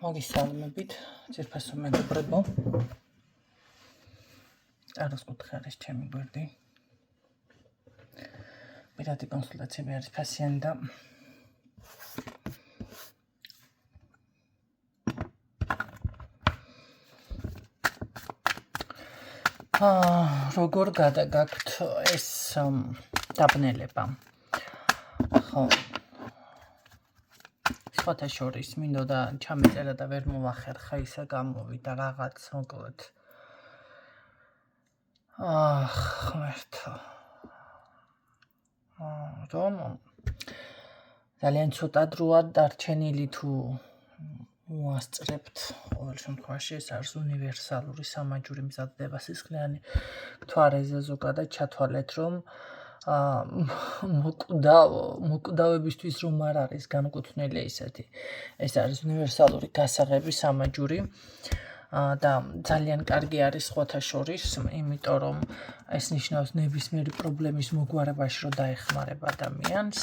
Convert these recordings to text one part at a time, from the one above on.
მოგესალმებით, ძირფასო მეგობრებო. წაროს კუთხე არის ჩემი გვერდი. პირადი კონსულტაციები არის ფასიანი და როგორ გადაგაქვთ ეს დაბნელება? ხო, სხვათა შორის მინდოდა ჩამეწერა და ვერ მოვახერხა, ისა გამოვიდა რაღაც, მოკლედ. ღმერთო. რომ ძალიან ცოტა დროა დარჩენილი თუ უასწრებთ ყოველ შემთხვევაში ეს არის უნივერსალური სამაჯური მზადდება სისხლიანი გვთვარეზე ზოგადად ჩათვალეთ რომ მოკვდავებისთვის რომ არ არის განკუთვნილი ისეთი ეს არის უნივერსალური გასაღები სამაჯური და ძალიან კარგი არის სხვათა შორის იმიტომ რომ ეს ნიშნავს ნებისმიერი პრობლემის მოგვარებაში რომ დაეხმარება ადამიანს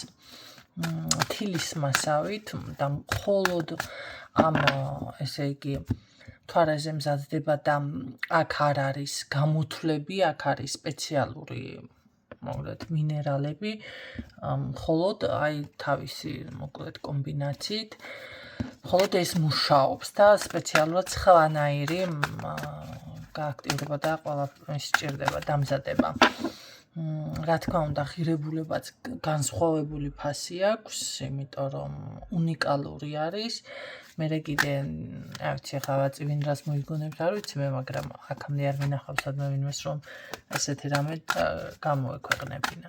თილის მასავით და მხოლოდ ამ ესე იგი მთვარეზე მზადდება და აქ არ არის გამოთვლები, აქ არის სპეციალური მოკლედ მინერალები, მხოლოდ აი თავისი მოკლედ კომბინაციით, მხოლოდ ეს მუშაობს და სპეციალურად სხვანაირი გააქტიურება და ყველაფერი სჭირდება დამზადება. რა თქმა უნდა, ღირებულებაც განსხვავებული ფასი აქვს, იმიტომ რომ უნიკალური არის. მე კიდე, არ ვიცი, ახლა ვაწი ვინ რას მოიგონებს, არ ვიცი მე, მაგრამ აქამდე არ მინახავს სადმე ვინმეს რომ ესეთი რამე გამოექვეყნებინა.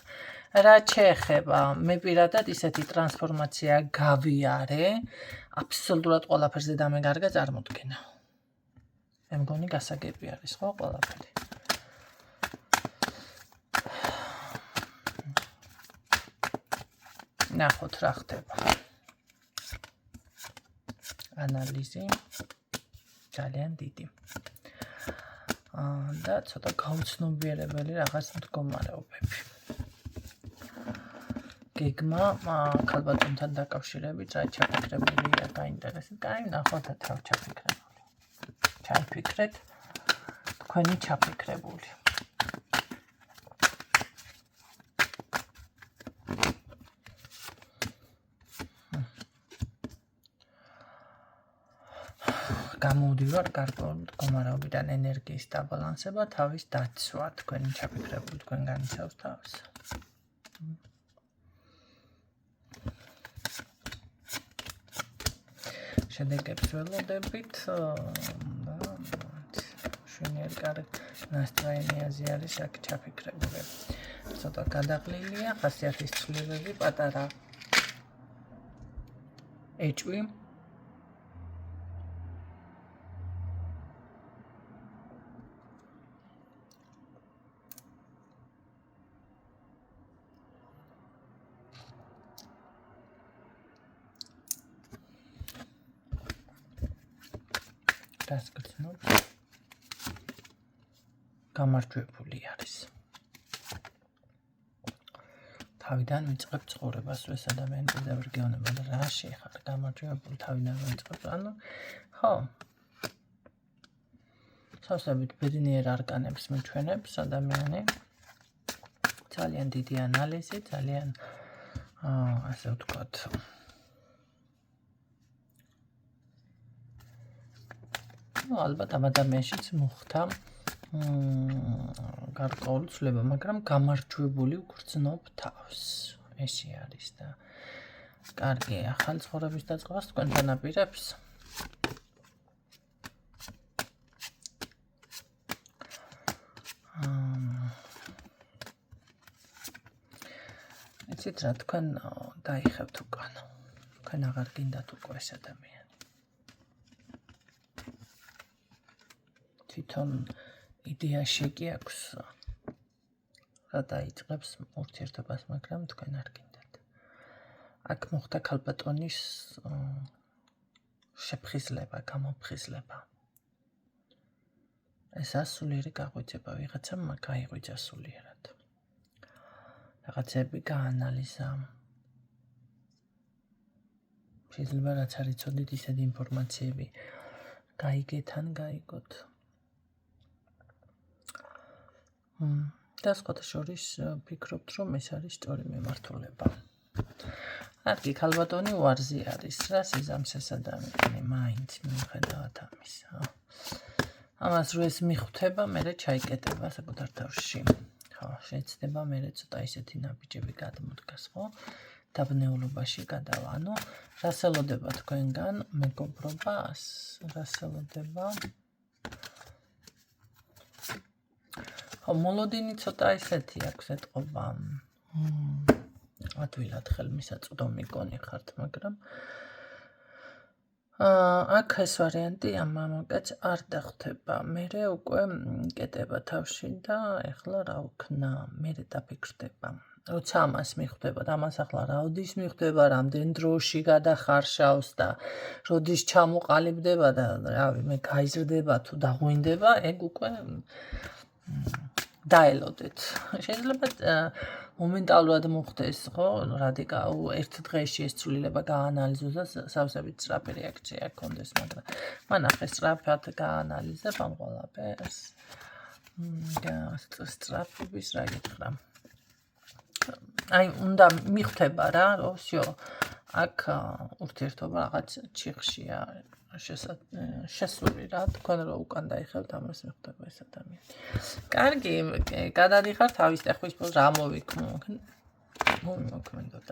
რაც შეეხება, მე პირადად ისეთი ტრანსფორმაცია გავიარე, აბსოლუტურად ყველაფერზე და მე კარგად წარმოდგენა. მე მგონი გასაგები არის, ხო, ყველაფერი. ნახოთ რა ხდება. ანალიზი ძალიან დიდი. და ცოტა გაუცნობიერებელი რაღაც მდგომარეობები. გეგმა ქალბატონთან დაკავშირებით რა ჩაფიქრებულია, გაინტერესებს. კაი, ნახოთ რა ჩაფიქრებული. ჩაიფიქრეთ თქვენი ჩაფიქრებული. გამოვდივარ გარკვეული მდგომარეობიდან ენერგიის დაბალანსება, თავის დაცვა, თქვენი ჩაფიქრებული თქვენ განიცავს თავს. შედეგებს ველოდებით და შვენიერი კარგი ნასტროენიაზე არის აქ ჩაფიქრებული. ცოტა გადაყლილია, ხასიათის ცვლილებები, პატარა ეჭვი. დასკვნით გამარჯვებული არის. თავიდან ვიწყებ ცხოვრებას ეს ადამიანი კიდევ გეუბნება და რა შეხარ გამარჯვებული თავიდან ვიწყებ ანუ ხო სასწრაფოდ ბედნიერ არკანებს მიჩვენებს ადამიანი ძალიან დიდი ანალიზი ძალიან ასე ვთქვათ ალბათ ამ ადამიანშიც მოხდა გარკვეული ცვლილება, მაგრამ გამარჯვებული ვგრძნობ თავს. ესე არის და კარგი ახალი ცხოვრების დაწყებას თქვენთან აპირებს. იცით რა თქვენ დაიხებთ უკან. თქვენ აღარ გინდათ უკვე ეს ადამიანი. თვითონ იდეაში კი აქვს რა დაიწყებს ურთიერთობას, მაგრამ თქვენ არ გინდათ. აქ მოხდა ქალბატონის შეფხიზლება, გამოფხიზლება. ესა სულიერი გაღვიძება, ვიღაცამ გაიღვიძა სულიერად. რაღაცები გაანალიზა. შეიძლება რაც არ იცოდით ისეთი ინფორმაციები გაიგეთ ან გაიგოთ. და სხვათა შორის ვფიქრობთ, რომ ეს არის სწორი მიმართულება. Argi ქალბატონი უარზე არის რა სიზამსეს ადამიანი მაინც მიუხედავად ამისა. Ამას რო ეს მიხვდება, მერე ჩაიკეტება საკუთარ თავში. ხო, შეიძლება მერე ცოტა ისეთი ნაბიჯები გადმოდგას, ხო? დაბნეულობაში გადავა. ანუ რას ელოდება თქვენგან მეგობრობას? რას ელოდება? ხო, მოლოდინი ცოტა ისეთი აქვს ეთყობა. ადვილად ხელმისაწვდომი გონი ხართ, მაგრამ აქ ეს ვარიანტი ამ მამაკაც არ დახვდება. მერე უკვე კეტება თავში და ეხლა რა ვქნა, მერე დაფიქრდება. როცა ამას მიხვდება და ამას ახლა რაოდის მიხვდება, რამდენ დროში გადახარშავს და როდის ჩამოყალიბდება და რავი, მე გაიზრდება თუ დაღვინდება, ეგ უკვე დაელოდეთ. შეიძლება მომენტალურად მოხდეს, ხო, ერთ დღეში ეს ცვლილება გაანალიზოს და სავსებით სწრაფი რეაქცია ჰქონდეს, მაგრამ მან ახლა სწრაფად გაანალიზებ ამ ყველაფერს. სწრაფობის რა გითხრა. აი, უნდა მიხვდება რა, რომ всё, აქ ურთიერთობა რაღაც ჩიხშია შესული რა, თქვენ რო უკან დაიხევთ ამას მიხვდება ეს ადამიანი. კარგი, გადადიხარ თავის ტეხვის პოს რა მოიმოქმედოთ.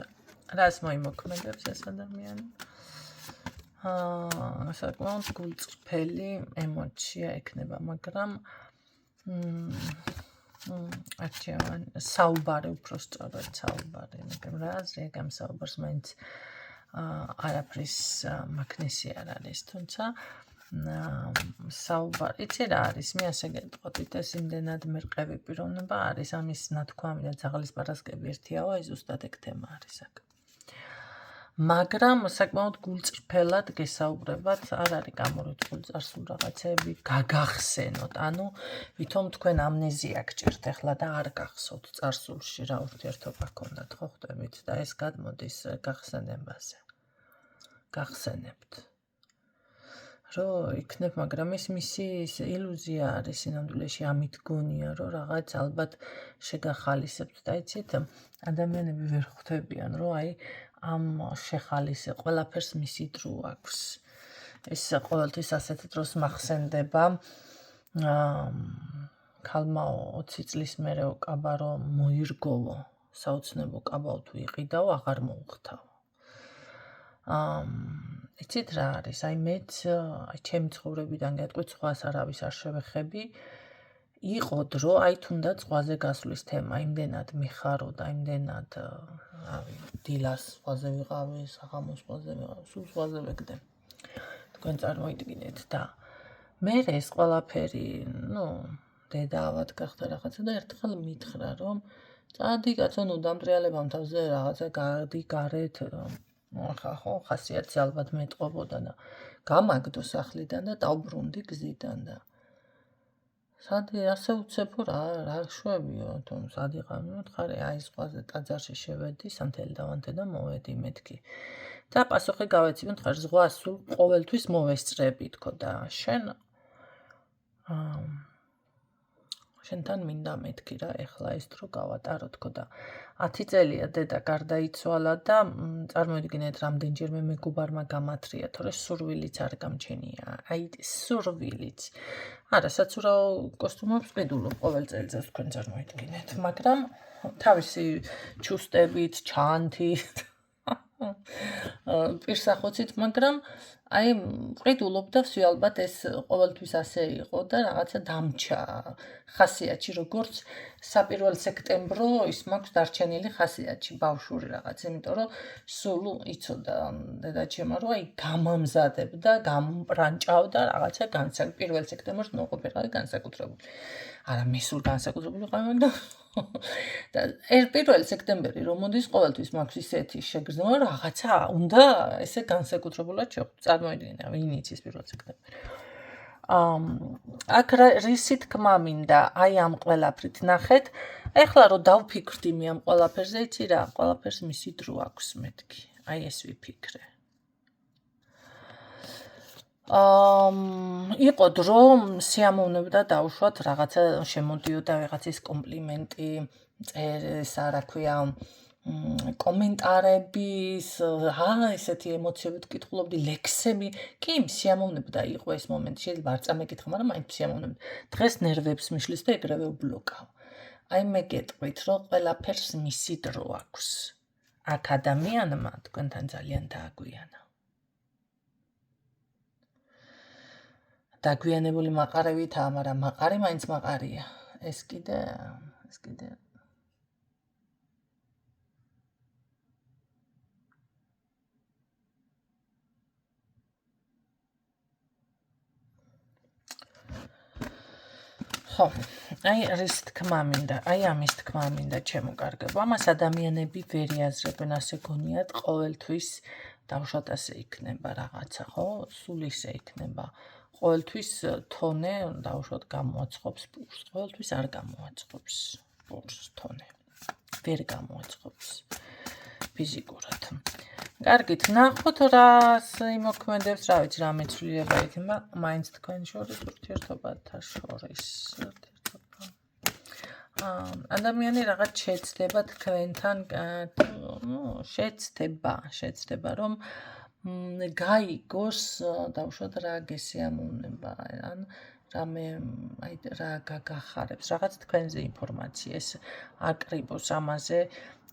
რას მოიმოქმედებს ეს ადამიანი? საკმაოდ გულწრფელი ემოცია ექნება, მაგრამ არჩევანი საუბარი უფრო სწორად საუბარი, მაგრამ რა აზრია ამ საუბარს მაინც არაფრის მაგნისი არ არის, თუმცა საუბარი, იცი რა არის, მე ასე გეტყვით, ეს იმდენად მერყევი პიროვნება არის, ამის ნათქვამი და ძაღლის პარასკევი ერთიავა, ეს ზუსტად ეგ თემა არის აქ. მაგრამ საკმაოდ გულწრფელად გესაუბრებათ, არ არის გამორიცხული წარსულ რაღაცები, გაგახსენოთ, ანუ ვითომ თქვენ ამნეზია გჭირთ ეხლა და არ გახსოვთ წარსულში რა ურთიერთობა ჰქონდათ, ხო ხვდებით და ეს გადმოდის გახსენებაზე. გახსენებთ. რო იქნებ, მაგრამ ეს მისი ილუზია არის სინამდვილეში ამით გონია, რომ რაღაც ალბათ შეგახალისებთ და იცით, ადამიანები ვერ ხვდებიან, რომ აი ამ შეხალისე ყველაფერს მისი დრო აქვს. ეს ყოველთვის ასეთ დროს მახსენდება ქალმა 20 წლის მერე უკაბა რომ მოირგოვო, საოცნებო კაბაო თუ იყიდაო, აღარ მოუხთავო. იცით რა არის, აი მეც ჩემი ცხოვრებიდან გეტყვით, სხვას არავის არ შევეხები, იყო დრო, აი თუნდაც ზღვაზე გასვლის თემა, იმდენად მიხარო და იმდენად რავი, დილას ზღვაზე ვიყავი, საღამოს ზღვაზე ვიყავი, სულ ზღვაზე ვეგდე. თქვენ წარმოიდგინეთ და მე ეს ყველაფერი, დედა ავად გახდა რაღაცა და ერთხელ მითხრა, რომ წადი კაცო, დამტრიალებამ თავზე რაღაცა გადი გარეთ, ხო, ხასიათზე ალბათ მეტყობოდა და გამაგდო სახლიდან და დავბრუნდი გზიდან და სადი ასე უცებო რა შვებიო, თუ სადი ყავი, აი ზღვაზე ტაძარში შევედი, სამთელი დავანთე და მოვედი მეთქი. და პასუხი გავეცი, მითხარ, ზღვა სულ ყოველთვის მოვესწრები, თქო და შენთან მინდა მეთქი რა, ეხლა ეს დრო გავატარო, თქო და 10 წელია დედა გარდაიცვალა და წარმოიდგინეთ, რამდენჯერმე მეგობარმა გამათრია, თორე სურვილიც არ გამჩენია. აი, სურვილიც. არა, საცურაო კოსტუმებს ყიდულობ ყოველ წელიწადს თქვენ წარმოიდგინეთ, მაგრამ თავისი ჩუსტებით, ჩანთით, პირსახოცით, მაგრამ აი ყიდულობ და ვსვი ალბათ ეს ყოველთვის ასე იყო და რაღაცა დამჩა ხასიათში, როგორც საპირველ სექტემბრო ის მაქვს დარჩენილი ხასიათში, ბავშვური რაღაც, იმიტომ რომ სულ იცოდა დედაჩემმა, რომ აი გამამზადებდა, გამპრანჭავდა და რაღაცა პირველ სექტემბერს მოყოფილი განსაკუთრებული. არა, მე სულ განსაკუთრებული ვიყავი, მაგრამ და 1 სექტემბერი რომ მოდის, ყოველთვის მაქვს ისეთი შეგრძნება, რომ რაღაცა უნდა ესე განსაკუთრებულად შევხვდე. წარმოიდგინე, ვინ იცის 1 სექტემბერი. აქ რისი თქმა მინდა, აი ამ ყველაფრით ნახეთ. ეხლა რომ დავფიქრდი ამ ყველაფერზე, იცი რა, ყველაფერს მისი დრო აქვს მეთქი. აი ეს ვიფიქრე. იყო დრო სიამოვნებდა დაუშვათ რაღაცა შემოდიოდა ვიღაცის კომპლიმენტი, წერესა, რა ქვია, კომენტარების, ესეთი ემოციებით კითხულობდი, ლექსები, კი, სიამოვნებდა იყო ეს მომენტი, შეიძლება არ წამეკითხა, მაგრამ მაინც სიამოვნებდა. დღეს ნერვებს მიშლის და ეგრევე ვბლოკავ. აი მე გეტყვით, რომ ყველაფერს მისი დრო აქვს. აქ ადამიანმა თქვენთან ძალიან დააგვიანა. დაგვიანებული მაყარევითაა, მაგრამ მაყარი მაინც მაყარია. ეს კიდე ხო, აი რის თქმა მინდა, აი ამის თქმა მინდა ჩემო კარგებო. ამას ადამიანები ვერ იაზრებენ, ასე გონიათ, ყოველთვის დავუშვათ ასე იქნება რაღაცა, ხო? სულ ისე იქნება. ყოველთვის თონე დავუშვათ გამოაწყობს პურს, ყოველთვის არ გამოაწყობს პურს თონე. ვერ გამოაწყობს ფიზიკურად. კარგით, ნახოთ რას იმოქმედებს, რა ვიცი, რა მეცვლილება იქნება, მაინც თქვენ შორის ურთიერთობათა შორის. ადამიანი რაღაც შეცდება თქვენთან, შეცდება, რომ გაიგოს, დავუშვათ რა გესიამოვნება, ან რამე, აი რა გაგახარებს, რაღაც თქვენზე ინფორმაცია, ეს აკრიბოს ამაზე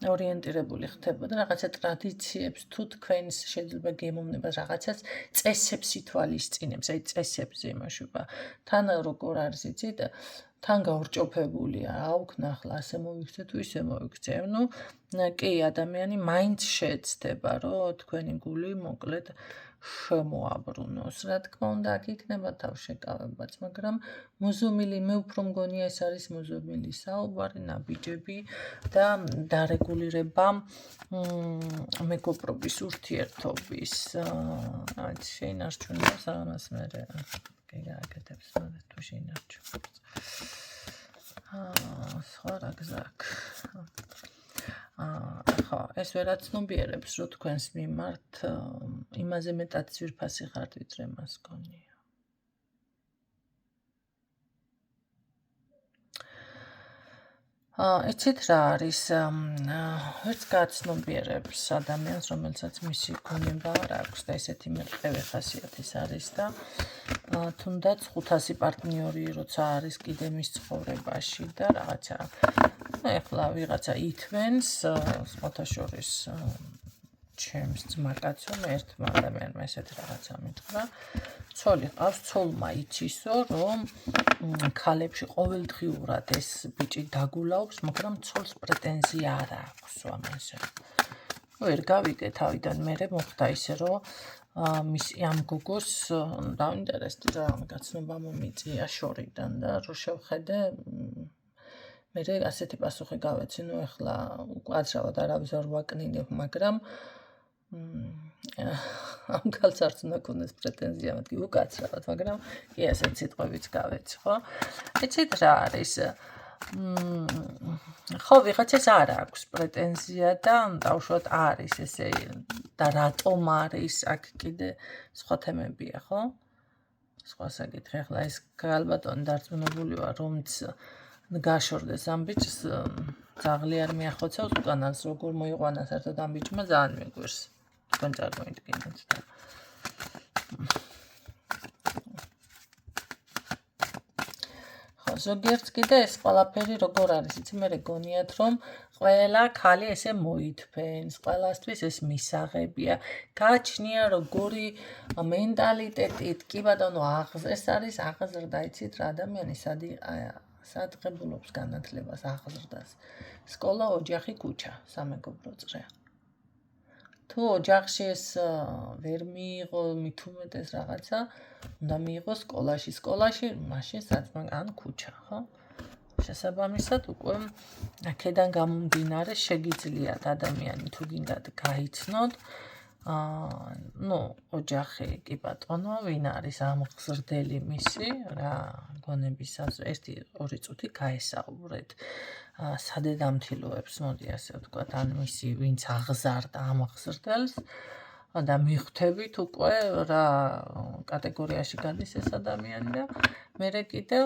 ორიენტირებული ხდება და რაღაცა ტრადიციებს თუ თქვენს შეიძლება გემოვნება რაღაცას წესებს ითვალისწინებს, აი წესებზე იმაშობა. თან როგორ არის იცით, თან გაურჭოფებულია, აუქნახლა, ასე მოვიქცე თუ ისე მოვიქცე. ნუ კი, ადამიანი მაინც შეცდება, რომ თქვენი გული მოკლედ შემოაბრუნოს. რა თქმა უნდა, აქ იქნება თავშეკავებაც, მაგრამ მოზომილი, მე უფრო მგონია ეს არის მოზომილი საუბარი, ნაბიჯები და დარეგულირება მეგობრობის ურთიერთობის. შეინარჩუნებს ამას მე გააკეთებს, თუ შეინარჩუნებს. სხვა რა გზა აქვს. ხო, ეს ვერაცნობიერებს, რომ თქვენს მიმართ იმაზე მეტად ძვირფასი ხართ, ვიდრე მას გონია. იცით რა არის, ვერც გაცნობიერებს ადამიანს, რომელსაც მისი გონება არ აქვს და ესეთი მერყევი ხასიათის არის და თუნდაც 500 პარტნიორი როცა არის კიდე მის ცხოვრებაში და რაღაცა ეხლა ვიღაცა ითვენს, სხვათა შორის ჩემს ძმაკაცო, ერთმა ადამიანმა ესეთი რაღაცა მითხრა. ცოლი ყავს, ცოლმა იცისო, რომ ქალებში ყოველდღიურად ეს ბიჭი დაგულაობს, მაგრამ ცოლს პრეტენზია არ აქვს ამაზე. ვერ გავიგე თავიდან, მერე მოხდა ისე, რომ ამ გოგოს დაინტერესდი რა გაცნობა მომიწია შორიდან და რო შევხედე, მერე ასეთი პასუხი გავეცი, ნუ ეხლა უკაცრავად არავის არ ვაკნინებ, მაგრამ ამ ქალს არც უნდა ქონდეს პრეტენზია, მეთქი უკაცრავად, მაგრამ კი ასეთ სიტყვებიც გავეცი, ხო? იცით რა არის? ხო, ვიღაცას არ აქვს პრეტენზია და დავუშვათ არის ესე და რატომ არის, აქ კიდე სხვა თემებია, ხო? სხვა საკითხი, ახლა ეს ქალბატონი დარწმუნებული ვარ, რომც გაშორდეს ამ ბიჭს, ძაღლი არ მიახოცავს უკანას, როგორ მოიყვანა საერთოდ ამ ბიჭმა, ძალიან მიგვირს. თქვენ წარმოიდგინეთ და ზოგიერთ კიდე ეს ყველაფერი როგორ არის, იცი მე გონიათ, რომ ყველა ქალი ესე მოითფენს, ყველასთვის ეს მისაღებია, გააჩნია როგორი მენტალიტეტით, კი ბატონო, ეს არის აღზრდა, იცით რა ადამიანი სად ღებულობს განათლებას, აღზრდას. სკოლა, ოჯახი, ქუჩა, სამეგობრო წრე. თუ ოჯახში ეს ვერ მიიღო, მით უმეტეს რაღაცა, უნდა მიიღო სკოლაში, მაშინ საჭმან ან ქუჩა, ხო? შესაბამისად, უკვე აქედან გამომდინარე შეგიძლიათ ადამიანი თუ გინდათ გაიცნოთ, ოჯახი კი ბატონო, ვინ არის ამღზრდელი მისი, რა გონებისას, 1-2 წუთი გაესაუბრეთ. სადედამთილოებს, მოდი ასე ვთქვათ, ან მისი ვინც აღზარდა ამ აღზრდელს, და მიხვდებით უკვე რა კატეგორიაში გადის ეს ადამიანი და მერე კიდევ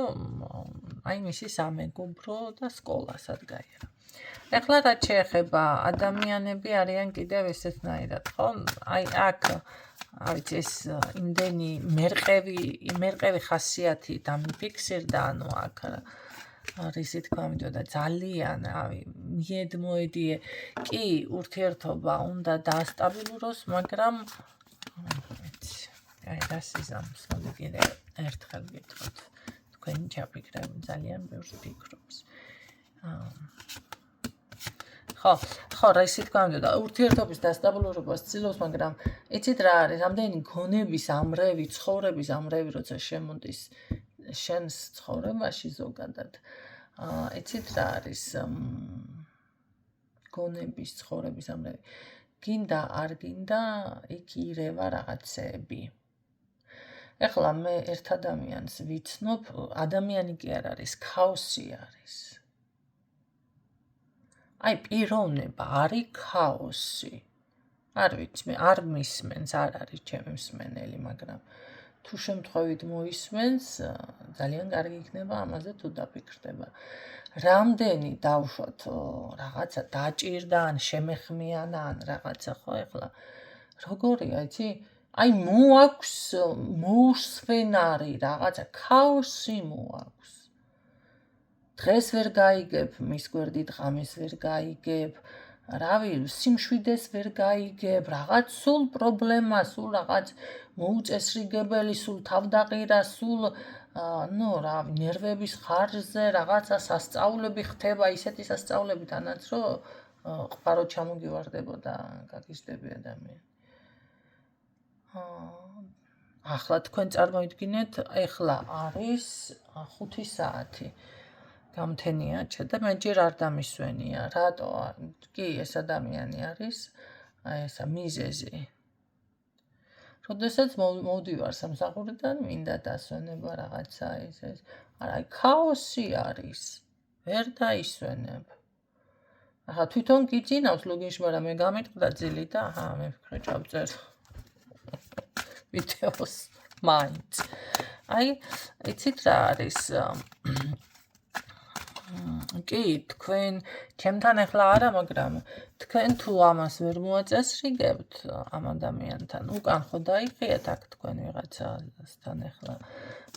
აი მისი სამეგობრო და სკოლა სად გაიარა. ეხლა რაც შეეხება ადამიანები არიან კიდევ ესეთნაირად, ხო? აი აქ არის ეს იმდენი მერყევი ხასიათი დამიფიქსირდა, ანუ აქ რისი თქმა მინდოდა ძალიან მიედმოედიე კი ურთიერთობა უნდა დაასტაბილუროს, მაგრამ აი რას იზამს, მოდი კიდევ ერთხელ გითხრათ, თქვენი ჩაფიქრები ძალიან ბევრს ფიქრობს. ხო, რისი თქმა მინდოდა ურთიერთობის დასტაბილურებას ცდილობს, მაგრამ იცით რა არის, ამდენი გონების ამრევი, ცხოვრების ამრევი, როცა შემოდის შენს ცხოვრებაში ზოგადად. იცით რა არის გონების ცხოვრების ამრევი. გინდა არ გინდა იქ ირევა რაღაცეები. ეხლა მე ერთ ადამიანს ვიცნობ, ადამიანი კი არ არის, ქაოსი არის. აი პიროვნება არის ქაოსი. არ ვიცი, მე არ მისმენს, არ არის ჩემი მსმენელი, მაგრამ თუ შემთხვევით მოისმენს, ძალიან კარგი იქნება ამაზე თუ დაფიქრდება. რამდენი დავუშვათ რაღაცა დაჭირდა ან შემეხმიანა ან რაღაცა, ხო, ეხლა როგორია, იცი? აი მოაქვს მოუსვენარი რაღაცა, ქაოსი მოაქვს. დღეს ვერ გაიგებ მის გვერდით, ღამეს ვერ გაიგებ, რავი, სიმშვიდეს ვერ გაიგებ, რაღაც სულ პრობლემა, სულ რაღაც მოუწესრიგებელი, სულ თავდაყირა, სულ რავი, ნერვების ხარჯზე რაღაცა სასწაულები ხდება, ისეთი სასწაულები თანაც რომ ყბარო ჩამოგივარდებოდა გაგიზრდები ადამიანი. ახლა თქვენ წარმოიდგინეთ, ეხლა არის 5 საათი. გამთენიაჩა და მე ჯერ არ დამისვენია. რატო? კი, ეს ადამიანი არის ესა მიზეზი. როდესაც მოვდივარ სამსახურიდან, მინდა დასვენება რაღაცა ეს. არა, ქაოსი არის. ვერ დაისვენებ. ახლა თვითონ გიძინავს ლოგინში, მაგრამ მე გამიტყდა ძილი და მე ვფიქრე ჩავწერ ვიდეოს მაინც. აი, იცით რა არის? კი, თქვენ ჩემთან ახლა არა, მაგრამ თქვენ თუ ამას ვერ მოაწესრიგებთ ამ ადამიანთან, უკან ხო დაიხიეთ აქ თქვენ ვიღაცასთან ახლა.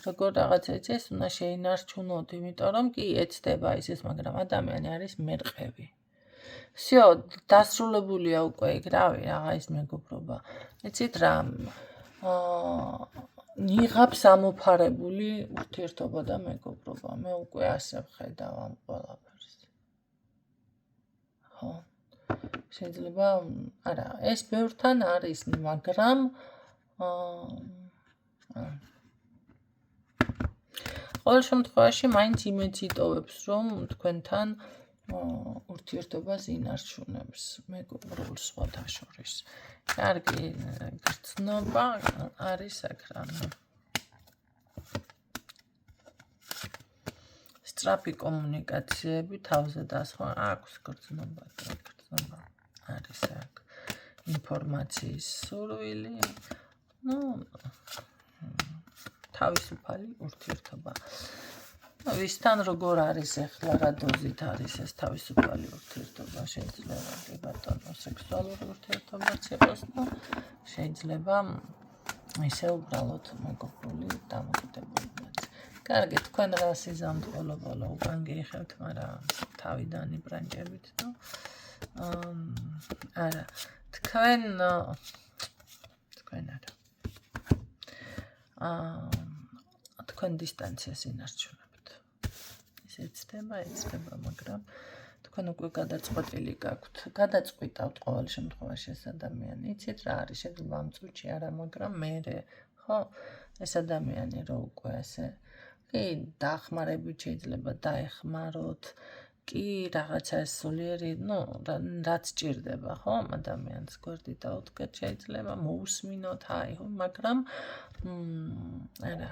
როგორ რაღაცა ეს უნდა შეინარჩუნოთ, იმიტომ რომ კი ეცდება ისეს, მაგრამ ადამიანი არის მერყევი. всё, დასრულებულია უკვე იქ, რავი, რაღა ის მეგობრობა. იცით რა? ნიღაბს ამოფარებული ურთიერთობა და მეგობრობა. მე უკვე ასე ვხედავ ამ ყველაფერს. ხო. შეიძლება, არა, ეს ბევრთან არის, მაგრამ ყოველ შემთხვევაში მაინც იმედს იტოვებს, რომ თქვენთან ურთიერთობას ინარჩუნებს მეგობრულ სხვათა შორის. კარგი გრძნობა არის აქ რამე. სწრაფი კომუნიკაციები თავზე დასხვა აქვს გრძნობა არის აქ. ინფორმაციის სურვილი, თავისუფალი ურთიერთობა. ვისთან როგორ არის ახლა რა დოზით არის ეს თავისუფალი ურთიერთობა? შეიძლება კი ბატონო სექსუალური ურთიერთობაც იყოს და შეიძლება ისე უბრალოდ მეგობრული დამოკიდებულებაც. კარგი, თქვენ რას იზამთ ბოლო უკან გიხევთ, მაგრამ თავიდან იბრანჭებით და არა, თქვენ არა. თქვენ დისტანციას ინარჩუნებთ. ეცდება, მაგრამ თქვენ უკვე გადაწყვეტილი გაქვთ. გადაწყვიტავთ ყოველ შემთხვევაში ეს ადამიანი. იცით რა არის, შეიძლება ამ წუთში არა, მაგრამ მერე, ხო? ეს ადამიანი რო უკვე ესე კი დახმარებით შეიძლება დაეხმაროთ, კი რაღაცა ეს სულიერი, რაც ჭირდება, ხო? ამ ადამიანს გვერდით დაუდგეთ შეიძლება მოусმინოთ, მაგრამ არა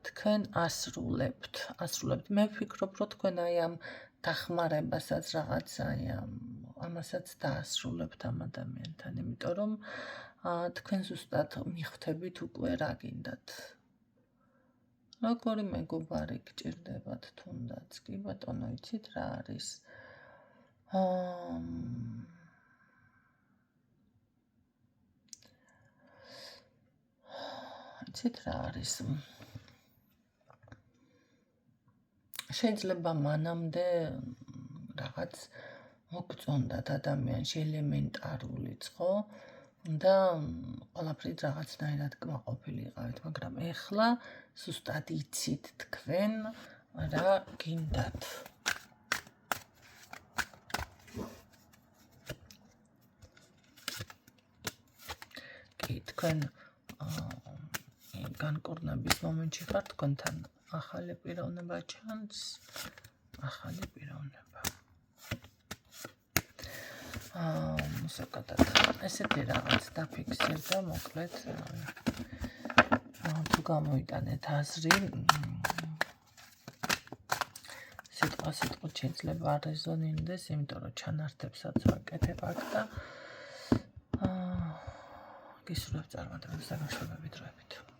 თქვენ ასრულებთ. მე ვფიქრობ, რომ თქვენ აი ამ დახმარებასაც რაღაცა ამასაც დაასრულებთ ამ ადამიანთან, იმიტომ რომ თქვენ ზუსტად მიხვდებით უკვე რა გინდათ. როგორი მეგობარი გჭირდებათ თუნდაც კი ბატონო იცით რა არის იცით რა არის შეიძლება მანამდე რაღაც მოგწონდათ ადამიანში ელემენტარულიც ხო და ყველაფრით რაღაცნაირად კმაყოფილიყავით მაგრამ ეხლა ზუსტად იცით თქვენ რა გინდათ კი თქვენ განკურნების მომენტში ხართ თქვენთან ახალი პიროვნება ჩანს ახალი პიროვნება საკათად ესეთი რაღაც დაფიქსირდა და მოკლედ თუ გამოიტანეთ აზრი სიტყვა სიტყვით შეიძლება არ რეზონირდეს იმიტომ რომ ჩანართებსაც ვაკეთებ აქ და გისურვებ წარმატებებს და გაშუქებით დროებით